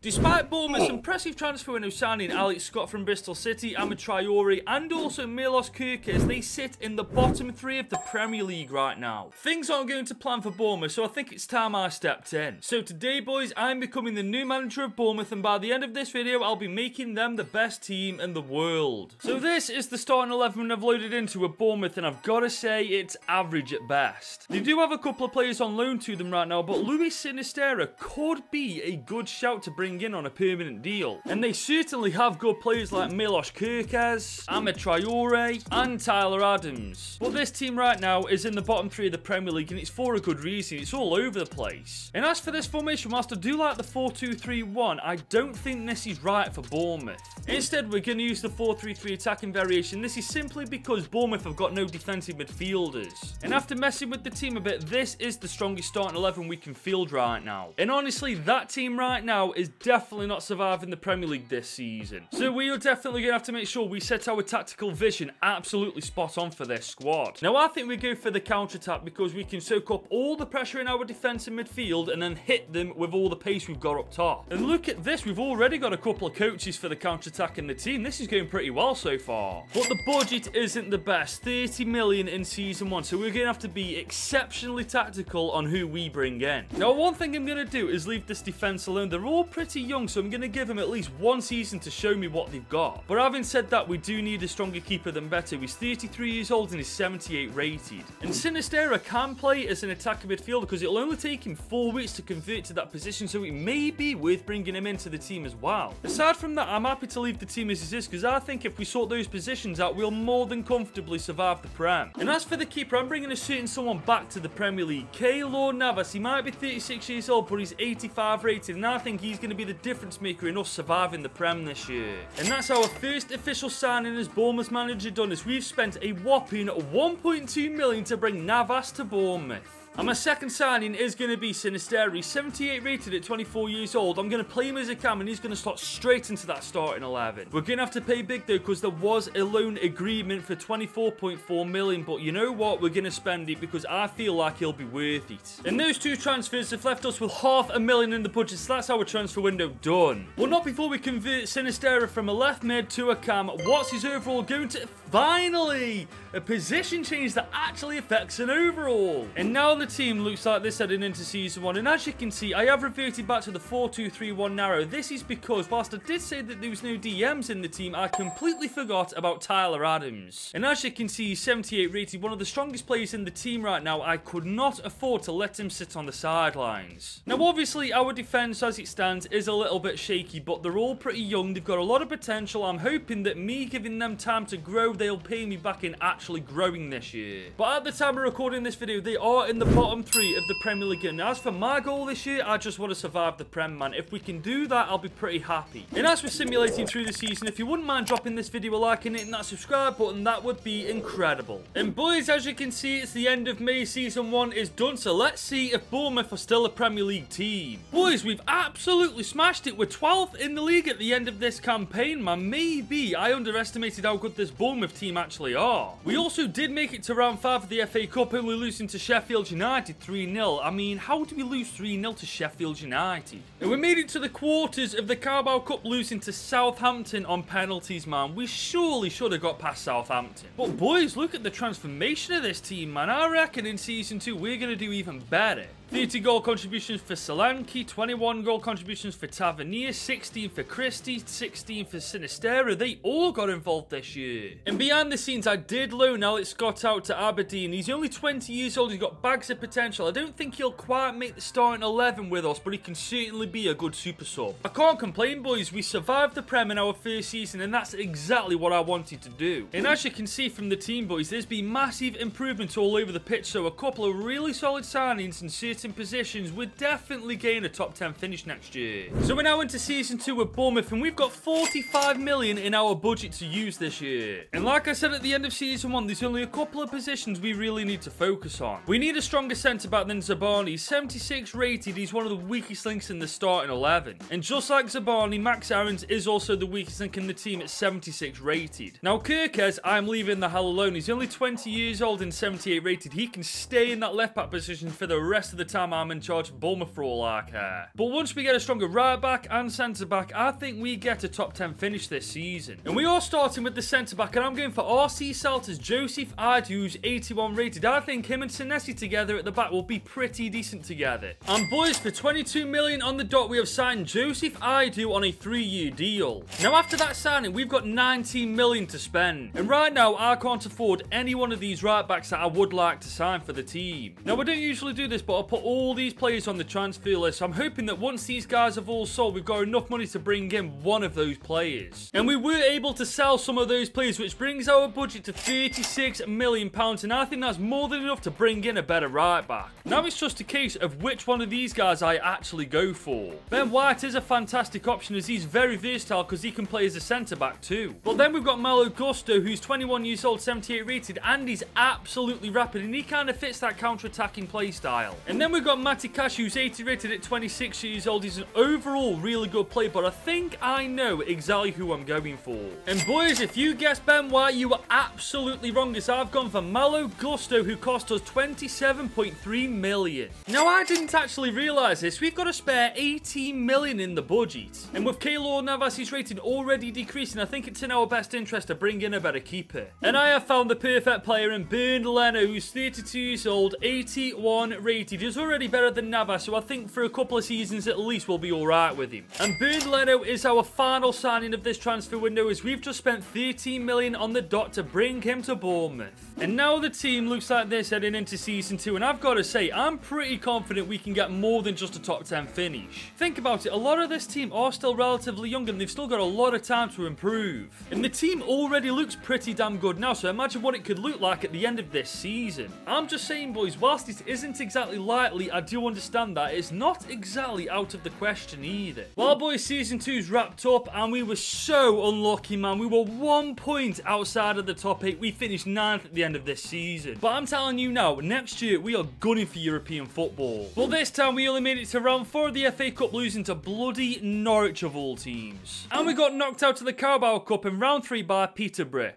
Despite Bournemouth's impressive transfer window signing Alex Scott from Bristol City, Amad Traore and also Milos Kerkez, they sit in the bottom 3 of the Premier League right now. Things aren't going to plan for Bournemouth, so I think it's time I stepped in. So today, boys, I'm becoming the new manager of Bournemouth, and by the end of this video, I'll be making them the best team in the world. So this is the starting 11 I've loaded into with Bournemouth, and I've got to say it's average at best. They do have a couple of players on loan to them right now, but Luis Sinisterra could be a good shout to bring in on a permanent deal. And they certainly have good players like Milos Kerkez, Amad Traore, and Tyler Adams. But this team right now is in the bottom 3 of the Premier League, and it's for a good reason. It's all over the place. And as for this formation, whilst I do like the 4-2-3-1, I don't think this is right for Bournemouth. Instead, we're going to use the 4-3-3 attacking variation. This is simply because Bournemouth have got no defensive midfielders. And after messing with the team a bit, this is the strongest starting 11 we can field right now. And honestly, that team right now is definitely not surviving the Premier League this season. So we are definitely going to have to make sure we set our tactical vision absolutely spot on for this squad. Now, I think we go for the counter-attack because we can soak up all the pressure in our defensive midfield and then hit them with all the pace we've got up top. And look at this, we've already got a couple of coaches for the counter-attack in the team. This is going pretty well so far. But the budget isn't the best, 30 million in season 1, so we're going to have to be exceptionally tactical on who we bring in. Now, one thing I'm going to do is leave this defense alone. They're all pretty young, so I'm going to give them at least one season to show me what they've got. But having said that, we do need a stronger keeper than better. He's 33 years old and is 78 rated. And Sinisterra can play as an attacking midfielder because it'll only take him 4 weeks to convert to that position, so it may be worth bringing him into the team as well. Aside from that, I'm happy to leave the team as it is because I think if we sort those positions out, we'll more than comfortably survive the Prem. And as for the keeper, I'm bringing a certain someone back to the Premier League. Keylor Navas. He might be 36 years old, but he's 85 rated, and I think he's going to be the difference maker in us surviving the Prem this year. And that's our first official signing as Bournemouth manager done, as we've spent a whopping 1.2 million to bring Navas to Bournemouth. And my second signing is going to be Sinisterra. He's 78 rated at 24 years old. I'm going to play him as a cam and he's going to slot straight into that starting 11. We're going to have to pay big though because there was a loan agreement for 24.4 million. But you know what? We're going to spend it because I feel like he'll be worth it. And those two transfers have left us with $500,000 in the budget. So that's our transfer window done. Well, not before we convert Sinisterra from a left mid to a cam. What's his overall going to? Finally! A position change that actually affects an overall. And now the team looks like this heading into season 1, and as you can see, I have reverted back to the 4-2-3-1 narrow. This is because whilst I did say that there was no DMs in the team, I completely forgot about Tyler Adams. And as you can see, he's 78 rated, one of the strongest players in the team right now. I could not afford to let him sit on the sidelines. Now obviously our defence as it stands is a little bit shaky, but they're all pretty young, they've got a lot of potential. I'm hoping that me giving them time to grow, they'll pay me back in actually growing this year. But at the time of recording this video, they are in the bottom 3 of the Premier League. And as for my goal this year, I just want to survive the Prem, man. If we can do that, I'll be pretty happy. And as for simulating through the season, if you wouldn't mind dropping this video a like and hitting that subscribe button, that would be incredible. And boys, as you can see, it's the end of May. Season 1 is done, so let's see if Bournemouth are still a Premier League team. Boys, we've absolutely smashed it. We're 12th in the league at the end of this campaign, man. Maybe I underestimated how good this Bournemouth team actually are. We also did make it to round 5 of the FA Cup, only losing to Sheffield United 3-0. I mean, how do we lose 3-0 to Sheffield United? And we made it to the quarters of the Carabao Cup, losing to Southampton on penalties, man. We surely should have got past Southampton. But boys, look at the transformation of this team, man. I reckon in season 2 we're going to do even better. 30 goal contributions for Solanke, 21 goal contributions for Tavernier, 16 for Christie, 16 for Sinisterra. They all got involved this year. And behind the scenes, I did loan Alex Scott out to Aberdeen. He's only 20 years old. He's got bags of potential. I don't think he'll quite make the starting 11 with us, but he can certainly be a good super sub. I can't complain, boys. We survived the Prem in our first season, and that's exactly what I wanted to do. And as you can see from the team, boys, there's been massive improvements all over the pitch, so a couple of really solid signings and certain positions would definitely gain a top 10 finish next year. So we're now into season 2 with Bournemouth, and we've got 45 million in our budget to use this year. And like I said at the end of season 1, there's only a couple of positions we really need to focus on. We need a stronger centre back than Zabani. He's 76 rated. He's one of the weakest links in the starting 11. And just like Zabani, Max Aarons is also the weakest link in the team at 76 rated. Now Kerkez, I'm leaving the hell alone. He's only 20 years old and 78 rated. He can stay in that left back position for the rest of the the time I'm in charge of Bournemouth for all I care. But once we get a stronger right back and centre back, I think we get a top 10 finish this season. And we are starting with the centre back, and I'm going for RC Salter's Joseph Idu, who's 81 rated. I think him and Senesi together at the back will be pretty decent together. And boys, for 22 million on the dot, we have signed Joseph Idu on a 3-year deal. Now after that signing, we've got 19 million to spend. And right now, I can't afford any one of these right backs that I would like to sign for the team. Now, I don't usually do this, but I'll put all these players on the transfer list. I'm hoping that once these guys have all sold, we've got enough money to bring in one of those players. And we were able to sell some of those players, which brings our budget to £36 million. And I think that's more than enough to bring in a better right back. Now it's just a case of which one of these guys I actually go for. Ben White is a fantastic option as he's very versatile because he can play as a centre back too. But then we've got Malo Gusto, who's 21 years old, 78 rated, and he's absolutely rapid, and he kind of fits that counter-attacking play style. And then we've got Matty Cash, who's 80 rated at 26 years old. He's an overall really good player, but I think I know exactly who I'm going for. And boys, if you guessed Ben White, you were absolutely wrong, as I've gone for Malo Gusto, who cost us 27.3 million. Now, I didn't actually realise this. We've got a spare 18 million in the budget. And with Keylor Navas's rating already decreasing, I think it's in our best interest to bring in a better keeper. And I have found the perfect player in Bernd Leno, who's 32 years old, 81 rated. He's already better than Navas, so I think for a couple of seasons at least we'll be alright with him. And Bernd Leno is our final signing of this transfer window, as we've just spent 13 million on the dot to bring him to Bournemouth. And now the team looks like this heading into season 2, and I've got to say, I'm pretty confident we can get more than just a top 10 finish. Think about it, a lot of this team are still relatively young and they've still got a lot of time to improve. And the team already looks pretty damn good now, so imagine what it could look like at the end of this season. I'm just saying, boys, whilst it isn't exactly likely, I do understand that it's not exactly out of the question either. Well, boys, season 2's wrapped up and we were so unlucky, man. We were 1 point outside of the top 8. We finished 9th at the end of this season. But I'm telling you now, next year we are gunning for European football. But this time we only made it to round 4 of the FA Cup, losing to bloody Norwich of all teams. And we got knocked out of the Carabao Cup in round 3 by Peterborough.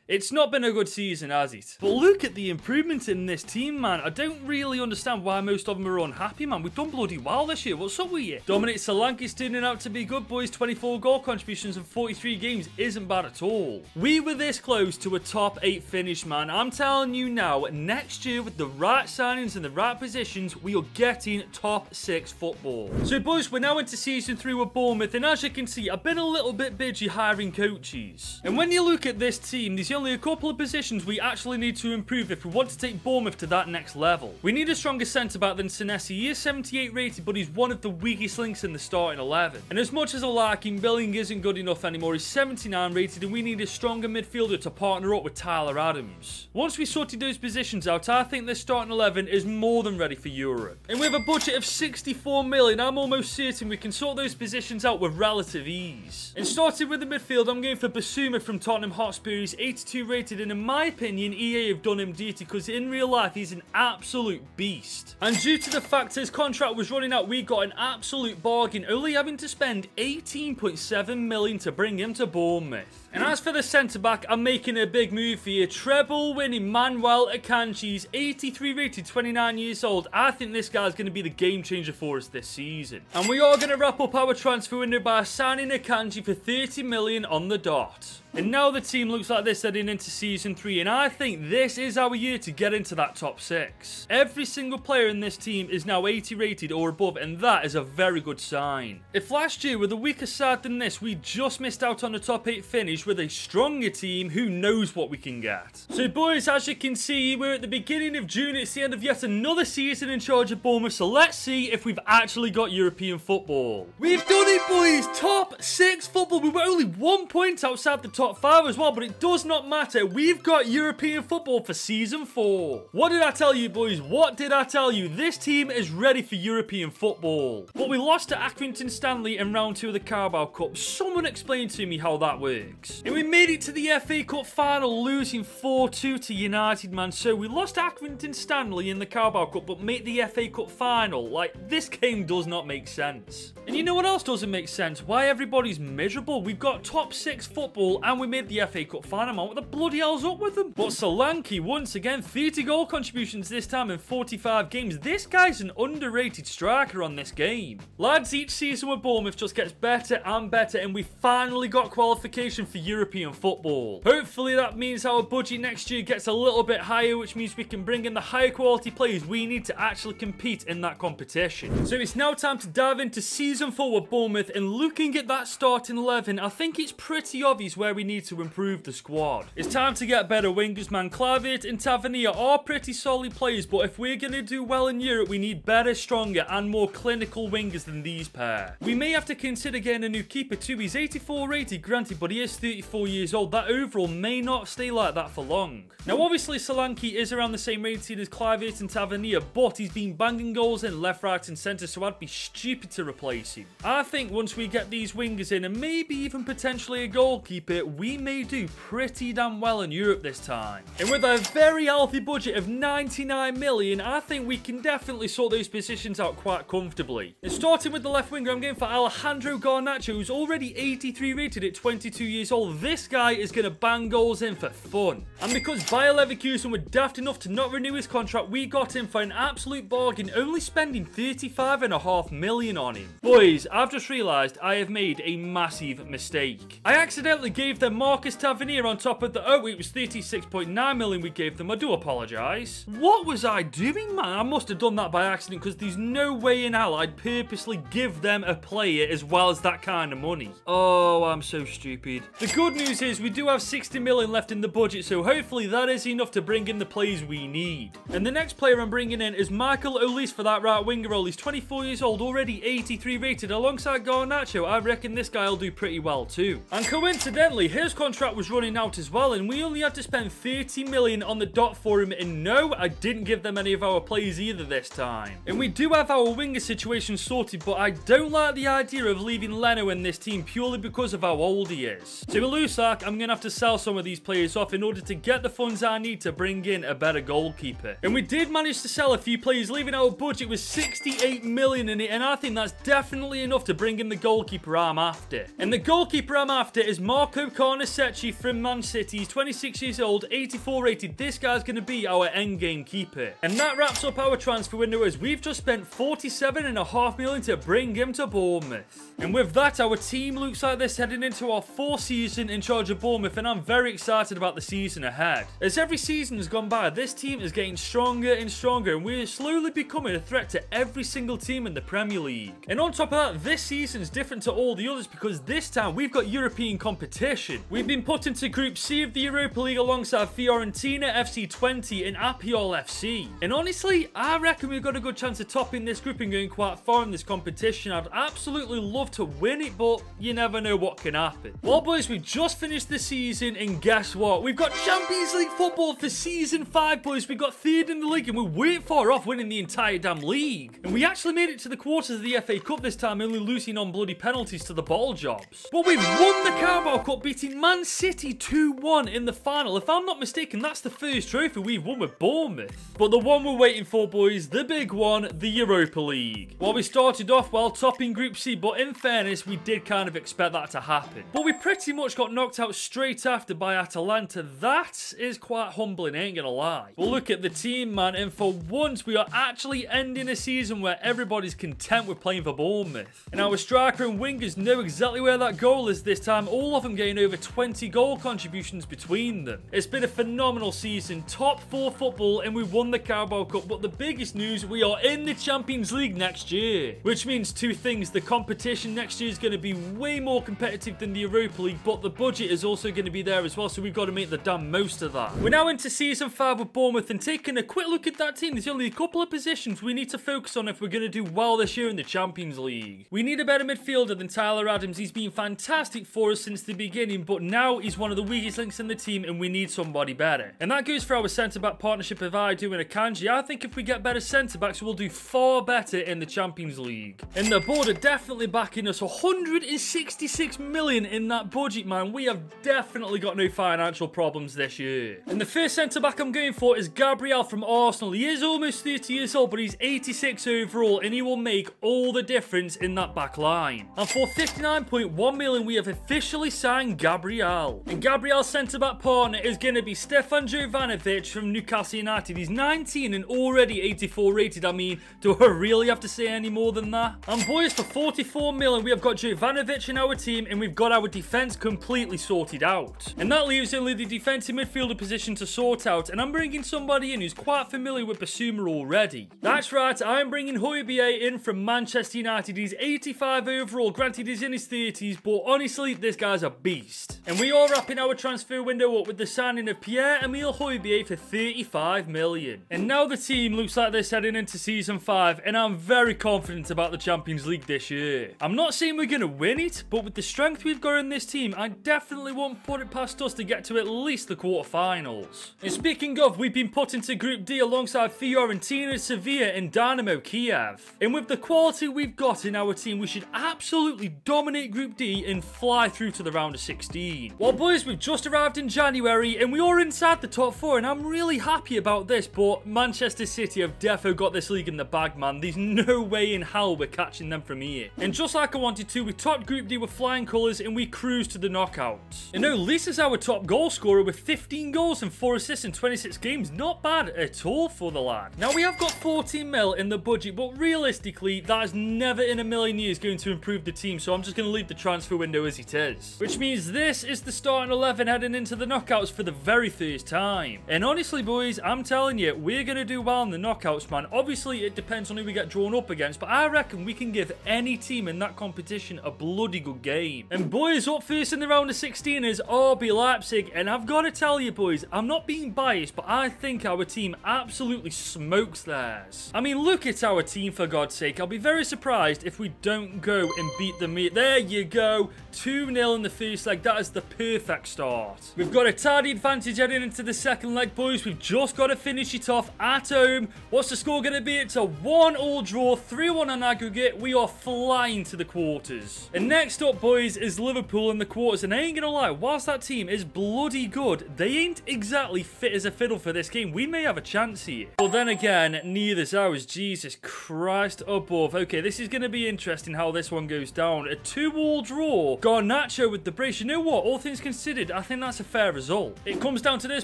It's not been a good season, has it? But look at the improvement in this team, man. I don't really understand why most of them are unhappy, man. We've done bloody well this year. What's up with you? Dominic Solanke's turning out to be good, boys. 24 goal contributions in 43 games isn't bad at all. We were this close to a top 8 finish, man. I'm telling you now, next year with the right signings and the right positions, we are getting top 6 football. So, boys, we're now into season 3 with Bournemouth, and as you can see, I've been a little bit busy hiring coaches. And when you look at this team, there's only a couple of positions we actually need to improve if we want to take Bournemouth to that next level. We need a stronger centre-back than Senesi. He is 78 rated, but he's one of the weakest links in the starting 11. And as much as I like him, Billing isn't good enough anymore. He's 79 rated, and we need a stronger midfielder to partner up with Tyler Adams. Once we sorted those positions out, I think this starting 11 is more than ready for Europe. And with a budget of 64 million, I'm almost certain we can sort those positions out with relative ease. And starting with the midfield, I'm going for Basuma from Tottenham Hotspur. He's 82 rated, and in my opinion, EA have done him dirty because in real life, he's an absolute beast. And due to the fact his contract was running out, we got an absolute bargain, only having to spend 18.7 million to bring him to Bournemouth. And as for the centre-back, I'm making a big move here. Treble-winning Manuel Akanji's 83 rated, 29 years old. I think this guy's going to be the game changer for us this season. And we are going to wrap up our transfer window by signing Akanji for 30 million on the dot. And now the team looks like this heading into season 3, and I think this is our year to get into that top 6. Every single player in this team is now 80 rated or above, and that is a very good sign. If last year with a weaker side than this, we just missed out on a top 8 finish, with a stronger team, who knows what we can get. So boys, as you can see, we're at the beginning of June. It's the end of yet another season in charge of Bournemouth, so let's see if we've actually got European football. We've done it, boys! Top 6 football. We were only 1 point outside the top 5 as well, but it does not matter. We've got European football for season 4. What did I tell you, boys? What did I tell you? This team is ready for European football. But we lost to Accrington Stanley in round 2 of the Carabao Cup. Someone explain to me how that works. And we made it to the FA Cup final, losing 4-2 to United, man. So we lost to Accrington Stanley in the Carabao Cup, but made the FA Cup final. Like, this game does not make sense. And you know what else doesn't make sense? Why everybody's miserable? We've got top 6 football and time we made the FA Cup final, man. What the bloody hell's up with them? But Solanke, once again, 30 goal contributions this time in 45 games. This guy's an underrated striker on this game. Lads, each season with Bournemouth just gets better and better, and we finally got qualification for European football. Hopefully that means our budget next year gets a little bit higher, which means we can bring in the higher quality players we need to actually compete in that competition. So it's now time to dive into season 4 with Bournemouth, and looking at that starting 11, I think it's pretty obvious where we need to improve the squad. It's time to get better wingers, man. Clavitt and Tavernier are pretty solid players, but if we're going to do well in Europe, we need better, stronger and more clinical wingers than these pair. We may have to consider getting a new keeper too. He's 84 rated, granted, but he is 34 years old. That overall may not stay like that for long. Now obviously Solanke is around the same rating as Clavitt and Tavernier, but he's been banging goals in left, right and centre, so I'd be stupid to replace him. I think once we get these wingers in, and maybe even potentially a goalkeeper, we may do pretty damn well in Europe this time. And with a very healthy budget of 99 million, I think we can definitely sort those positions out quite comfortably. And starting with the left winger, I'm going for Alejandro Garnacho, who's already 83 rated at 22 years old. This guy is going to bang goals in for fun. And because Bayer Leverkusen were daft enough to not renew his contract, we got him for an absolute bargain, only spending 35.5 million on him. Boys, I've just realised I have made a massive mistake. I accidentally gave them Marcus Tavernier on top of the... Oh, it was 36.9 million we gave them. I do apologise. What was I doing, man? I must have done that by accident, because there's no way in hell I'd purposely give them a player as well as that kind of money. Oh, I'm so stupid. The good news is we do have 60 million left in the budget, so hopefully that is enough to bring in the players we need. And the next player I'm bringing in is Michael Olise for that right winger role. He's 24 years old, already 83 rated. Alongside Garnacho, I reckon this guy will do pretty well too. And coincidentally, his contract was running out as well, and we only had to spend 30 million on the dot for him. And no, I didn't give them any of our players either this time. And we do have our winger situation sorted, but I don't like the idea of leaving Leno in this team purely because of how old he is. So it looks like I'm going to have to sell some of these players off in order to get the funds I need to bring in a better goalkeeper. And we did manage to sell a few players, leaving our budget with 68 million in it, and I think that's definitely enough to bring in the goalkeeper I'm after. And the goalkeeper I'm after is Marco Carnesecchi from Man City. He's 26 years old, 84 rated. This guy's going to be our endgame keeper. And that wraps up our transfer window, as we've just spent 47.5 million to bring him to Bournemouth. And with that, our team looks like this heading into our 4th season in charge of Bournemouth, and I'm very excited about the season ahead. As every season has gone by, this team is getting stronger and stronger, and we're slowly becoming a threat to every single team in the Premier League. And on top of that, this season is different to all the others because this time we've got European competition. We've been put into Group C of the Europa League alongside Fiorentina, FC 20 and Apiol FC. And honestly, I reckon we've got a good chance of topping this group and going quite far in this competition. I'd absolutely love to win it, but you never know what can happen. Well, boys, we just finished the season, and guess what? We've got Champions League football for Season 5, boys. We got 3rd in the league, and we weren't far off winning the entire damn league. And we actually made it to the quarters of the FA Cup this time, only losing on bloody penalties to the ball jobs. But we've won the Carabao Cup, beating Man City 2-1 in the final. If I'm not mistaken, that's the first trophy we've won with Bournemouth. But the one we're waiting for, boys, the big one, the Europa League. Well, we started off well topping Group C, but in fairness, we did kind of expect that to happen. But we pretty much got knocked out straight after by Atalanta. That is quite humbling, I ain't gonna lie. But look at the team, man, and for once, we are actually ending a season where everybody's content with playing for Bournemouth. And our striker and wingers know exactly where that goal is this time, all of them getting over 20 goal contributions between them. It's been a phenomenal season, top 4 football, and we won the Carabao Cup. But the biggest news, we are in the Champions League next year, which means two things. The competition next year is going to be way more competitive than the Europa League, but the budget is also going to be there as well, so we've got to make the damn most of that. We're now into Season 5 with Bournemouth, and taking a quick look at that team, there's only a couple of positions we need to focus on if we're going to do well this year in the Champions League. We need a better midfielder than Tyler Adams. He's been fantastic for us since the beginning, but now he's one of the weakest links in the team, and we need somebody better. And that goes for our centre-back partnership of Aidu and Akanji. I think if we get better centre-backs, we'll do far better in the Champions League. And the board are definitely backing us. 166 million in that budget, man. We have definitely got no financial problems this year. And the first centre-back I'm going for is Gabriel from Arsenal. He is almost 30 years old, but he's 86 overall, and he will make all the difference in that back line. And for 59.1 million, we have officially signed Gabriel. And Gabriel's centre-back partner is going to be Stefan Jovanovic from Newcastle United. He's 19 and already 84 rated. I mean, do I really have to say any more than that? And boys, for 44 million, we have got Jovanovic in our team, and we've got our defence completely sorted out. And that leaves only the defensive midfielder position to sort out, and I'm bringing somebody in who's quite familiar with Basuma already. That's right, I'm bringing Højbjerg in from Manchester United. He's 85 overall, granted he's in his 30s, but honestly, this guy's a beast. And we are wrapping our transfer window up with the signing of Pierre-Emile Højbjerg for 35 million. And now the team looks like they're heading into Season 5, and I'm very confident about the Champions League this year. I'm not saying we're going to win it, but with the strength we've got in this team, I definitely won't put it past us to get to at least the quarterfinals. And speaking of, we've been put into Group D alongside Fiorentina, Sevilla and Dynamo Kiev. And with the quality we've got in our team, we should absolutely dominate Group D and fly through to the round of 16. Well boys, we've just arrived in January and we are inside the top 4, and I'm really happy about this, but Manchester City have defo got this league in the bag, man. There's no way in hell we're catching them from here. And just like I wanted to, we topped Group D with flying colours and we cruised to the knockouts. And no, Lisa's our top goal scorer with 15 goals and 4 assists in 26 games. Not bad at all for the lad. Now we have got 14 mil in the budget, but realistically that is never in a million years going to improve the team, so I'm just going to leave the transfer window as it is. Which means this is the starting 11 heading into the knockouts for the very first time. And honestly boys, I'm telling you, we're going to do well in the knockouts, man. Obviously it depends on who we get drawn up against, but I reckon we can give any team in that competition a bloody good game. And boys, up first in the round of 16 is RB Leipzig, and I've got to tell you boys, I'm not being biased, but I think our team absolutely smokes theirs. I mean, look at our team, for God's sake. I'll be very surprised if we don't go and beat them. There you go, 2-0 in the first leg. That is the perfect start. We've got a tidy advantage heading into the second leg, boys. We've just got to finish it off at home. What's the score going to be? It's a 1-1 draw, 3-1 on aggregate. We are flying to the quarters. And next up, boys, is Liverpool in the quarters. And I ain't gonna lie, whilst that team is bloody good, they ain't exactly fit as a fiddle for this game. We may have a chance here. But then again, neither's ours. Jesus Christ above. Okay, this is going to be interesting how this one goes down. A 2-2 draw. Garnacho with the brace. You know what? All things considered, I think that's a fair result. It comes down to this,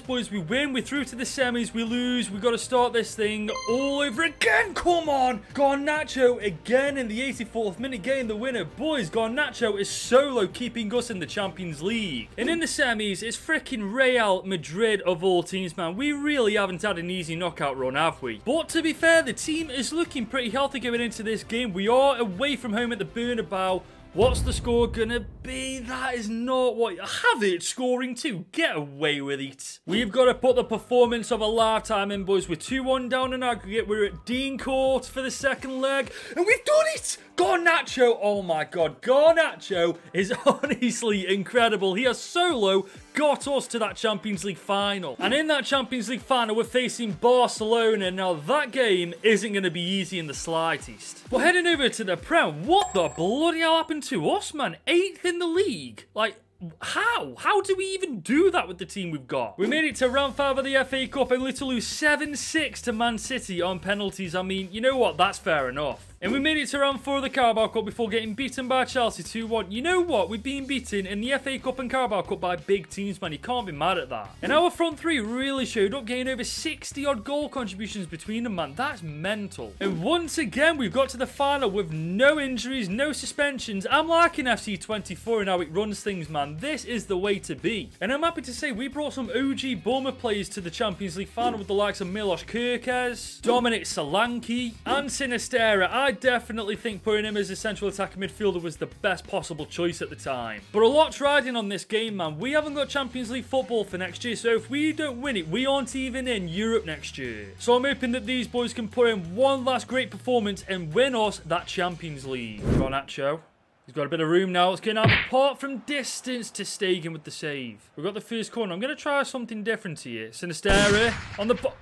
boys. We win, we're through to the semis, we lose. We got to start this thing all over again. Come on. Garnacho again in the 84th minute, getting the winner. Boys, Garnacho is solo keeping us in the Champions League. And in the semis, it's freaking Real Madrid of all teams, man. We really haven't had an easy knockout run, have we? But to be fair, the team is looking pretty healthy going into this game. We are away from home at the Bernabeu. What's the score gonna be? That is not what... Have it scoring 2. Get away with it. We've got to put the performance of a lifetime in, boys. We're 2-1 down in aggregate. We're at Dean Court for the second leg. And we've done it! Garnacho, oh my God. Garnacho is honestly incredible. He has solo got us to that Champions League final. And in that Champions League final, we're facing Barcelona. Now, that game isn't going to be easy in the slightest. But heading over to the Prem, what the bloody hell happened to us, man? 8th in the league. Like... How do we even do that with the team we've got? We made it to round 5 of the FA Cup and literally lose 7-6 to Man City on penalties. I mean, you know what? That's fair enough. And we made it to round 4 of the Carabao Cup before getting beaten by Chelsea 2-1. You know what? We've been beaten in the FA Cup and Carabao Cup by big teams, man. You can't be mad at that. And our front three really showed up, getting over 60-odd goal contributions between them, man. That's mental. And once again, we've got to the final with no injuries, no suspensions. I'm liking FC 24 and how it runs things, man. This is the way to be. And I'm happy to say we brought some OG Bournemouth players to the Champions League final with the likes of Milos Kerkez, Dominic Solanke, and Sinistera. I definitely think putting him as a central attacking midfielder was the best possible choice at the time. But a lot's riding on this game, man. We haven't got Champions League football for next year, so if we don't win it, we aren't even in Europe next year. So I'm hoping that these boys can put in one last great performance and win us that Champions League. Garnacho. He's got a bit of room now. It's going to have apart from distance to Stegen with the save. We've got the first corner. I'm going to try something different here. Sinistera on the...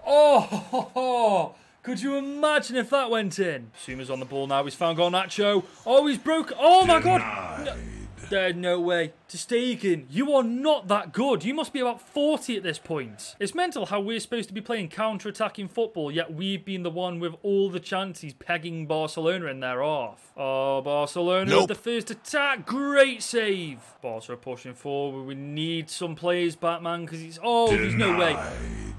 Oh! Could you imagine if that went in? Suma's on the ball now. He's found Garnacho. Oh, he's broke. Oh, my God. No. There's no way. Ter Stegen, you are not that good. You must be about 40 at this point. It's mental how we're supposed to be playing counter-attacking football, yet we've been the one with all the chances pegging Barcelona in their half. Oh, Barcelona with the first attack. Great save. Barca are pushing forward. We need some players back, man, because it's... Oh, there's no way.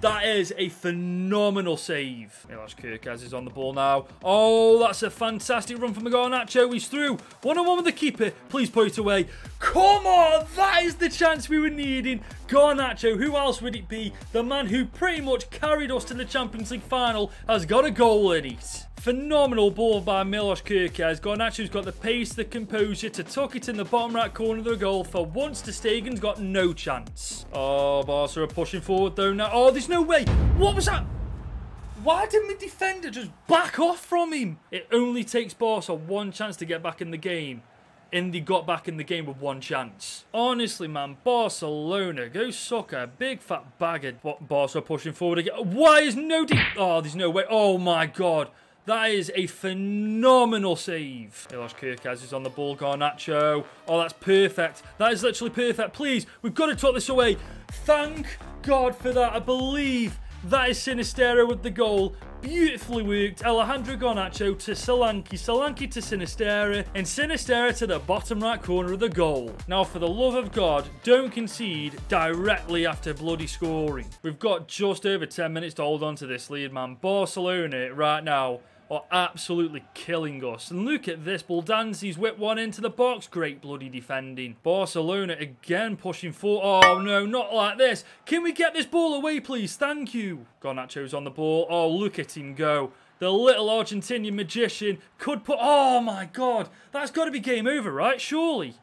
That is a phenomenal save. Milos Kerkez is on the ball now. Oh, that's a fantastic run from Garnacho. He's through. 1-on-1 with the keeper. Please put it away. Come on, that is the chance we were needing. Garnacho, who else would it be? The man who pretty much carried us to the Champions League final has got a goal in it. Phenomenal ball by Milos Kerkez. Garnacho's got the pace, the composure to tuck it in the bottom right corner of the goal. For once, Ter Stegen's got no chance. Oh, Barca are pushing forward though now. Oh, there's no way. What was that? Why didn't the defender just back off from him? It only takes Barca one chance to get back in the game. And they got back in the game with one chance. Honestly, man, Barcelona, go sucker. Big fat bagger. Barca are pushing forward again. Why is no... Oh, there's no way. Oh, my God. That is a phenomenal save. Milos Kerkez is on the ball. Garnacho. Oh, that's perfect. That is literally perfect. Please, we've got to tuck this away. Thank God for that. I believe that is Sinistero with the goal. Beautifully worked. Alejandro Garnacho to Solanke. Solanke to Sinistera. And Sinistera to the bottom right corner of the goal. Now, for the love of God, don't concede directly after bloody scoring. We've got just over 10 minutes to hold on to this lead, man. Barcelona right now are absolutely killing us. And look at this. Buldanzi's whipped one into the box. Great bloody defending. Barcelona again pushing forward. Oh, no, not like this. Can we get this ball away, please? Thank you. Garnacho's on the ball. Oh, look at him go. The little Argentinian magician could put... Oh, my God. That's got to be game over, right? Surely.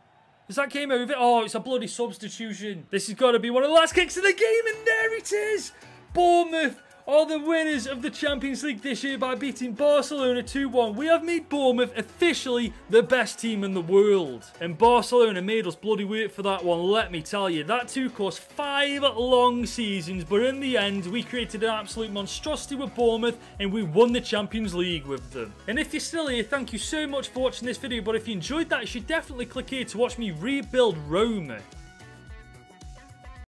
Is that game over? Oh, it's a bloody substitution. This has got to be one of the last kicks of the game. And there it is. Bournemouth are the winners of the Champions League this year by beating Barcelona 2-1. We have made Bournemouth officially the best team in the world. And Barcelona made us bloody work for that one, let me tell you. That took us 5 long seasons, but in the end, we created an absolute monstrosity with Bournemouth, and we won the Champions League with them. And if you're still here, thank you so much for watching this video, but if you enjoyed that, you should definitely click here to watch me rebuild Roma.